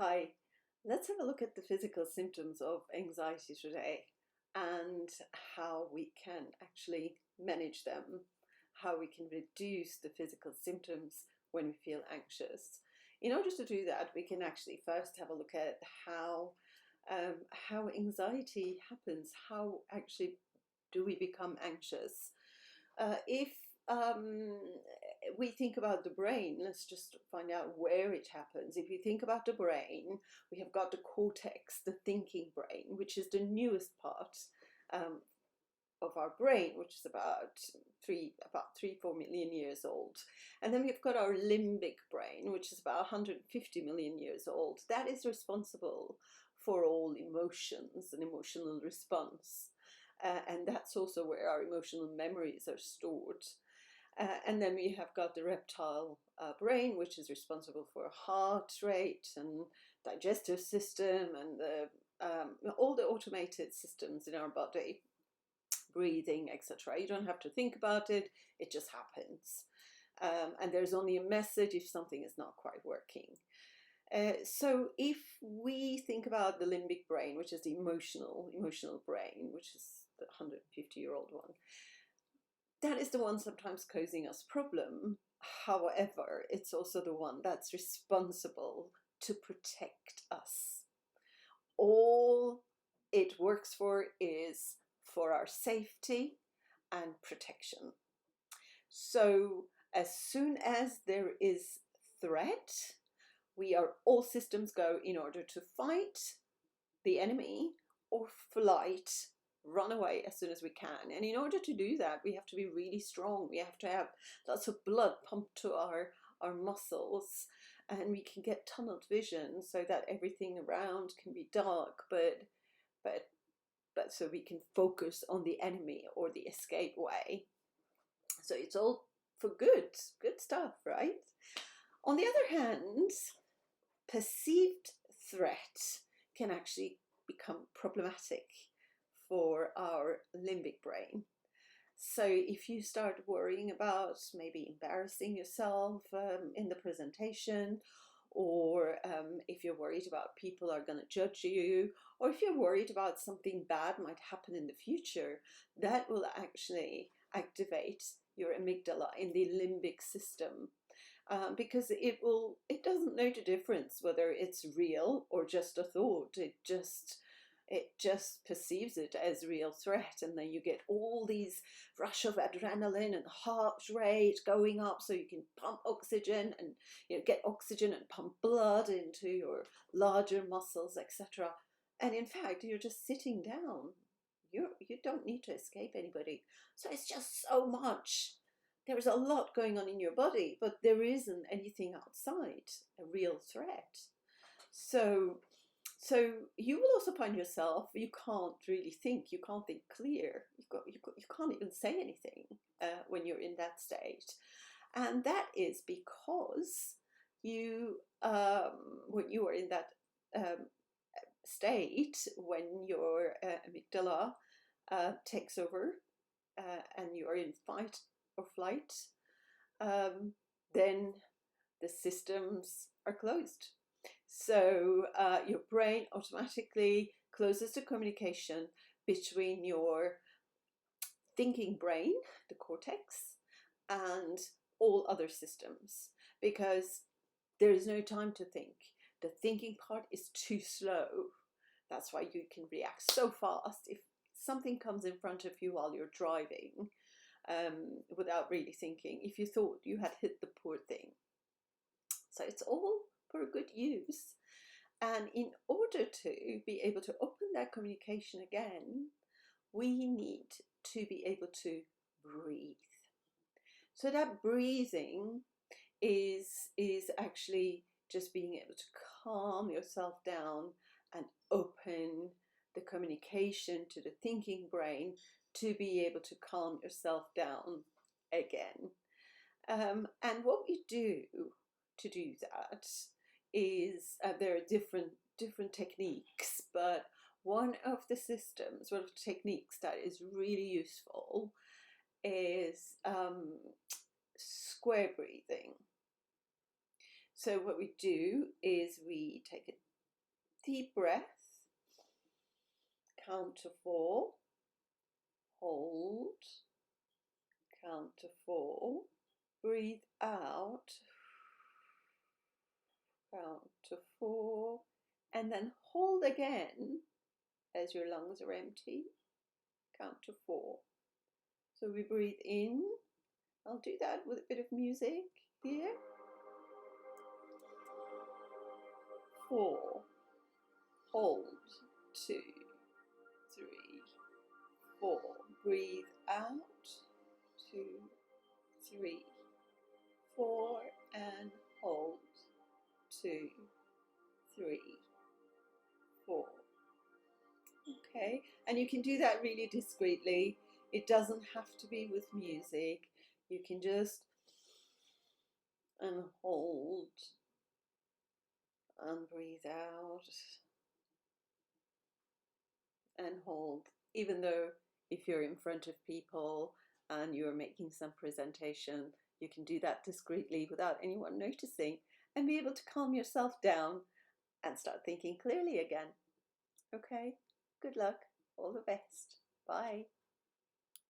Hi, let's have a look at the physical symptoms of anxiety today and how we can actually manage them, how we can reduce the physical symptoms when we feel anxious. In order to do that, we can actually first have a look at how anxiety happens, how actually do we become anxious. If we think about the brain, let's just find out where it happens. If you think about the brain, we have got the cortex, the thinking brain, which is the newest part um, of our brain, which is about 4 million years old. And then we've got our limbic brain, which is about 150 million years old. That is responsible for all emotions and emotional response. And that's also where our emotional memories are stored. And then we have got the reptile brain, which is responsible for heart rate and digestive system and all the automated systems in our body, breathing, etc. You don't have to think about it, it just happens. And there's only a message if something is not quite working. So if we think about the limbic brain, which is the emotional brain, which is the 150-year-old one, that is the one sometimes causing us problem. However, it's also the one that's responsible to protect us. All it works for is for our safety and protection. So as soon as there is threat, we are all systems go in order to fight the enemy or flight, run away as soon as we can. And in order to do that, we have to be really strong. We have to have lots of blood pumped to our muscles, and we can get tunnel vision so that everything around can be dark, but so we can focus on the enemy or the escape way. So it's all for good stuff, right? On the other hand, perceived threat can actually become problematic for our limbic brain. So if you start worrying about maybe embarrassing yourself in the presentation, or if you're worried about people are going to judge you, or if you're worried about something bad might happen in the future, that will actually activate your amygdala in the limbic system. Because it doesn't know the difference whether it's real or just a thought. It just perceives it as real threat, and then you get all these rush of adrenaline and heart rate going up, so you can pump oxygen and get oxygen and pump blood into your larger muscles, etc. And in fact, you're just sitting down. You don't need to escape anybody. So it's just so much. There's a lot going on in your body, but there isn't anything outside a real threat. So you will also find yourself, you can't really think, you can't think clear, you can't even say anything when you're in that state. And that is because when you are in that state, when your amygdala takes over and you are in fight or flight, then the systems are closed. So your brain automatically closes the communication between your thinking brain, the cortex, and all other systems, because there is no time to think. The thinking part is too slow. That's why you can react so fast if something comes in front of you while you're driving, without really thinking, if you thought you had hit the poor thing. So it's all for good use. And in order to be able to open that communication again, we need to be able to breathe. So that breathing is actually just being able to calm yourself down and open the communication to the thinking brain to be able to calm yourself down again. And what we do to do that is there are different techniques, but one of the techniques that is really useful is square breathing. So what we do is we take a Deep breath. Count to 4. Hold. Count to 4. Breathe out. Count to 4. And then hold again as your lungs are empty. Count to 4. So we breathe in. I'll do that with a bit of music here. 4. Hold. 2, 3, 4. Breathe out. 2, 3, 4, and hold. 2, 3, 4. Okay, and you can do that really discreetly. It doesn't have to be with music. You can just and hold and breathe out and hold, even though if you're in front of people and you're making some presentation, you can do that discreetly without anyone noticing and be able to calm yourself down and start thinking clearly again. Okay, good luck, all the best, bye.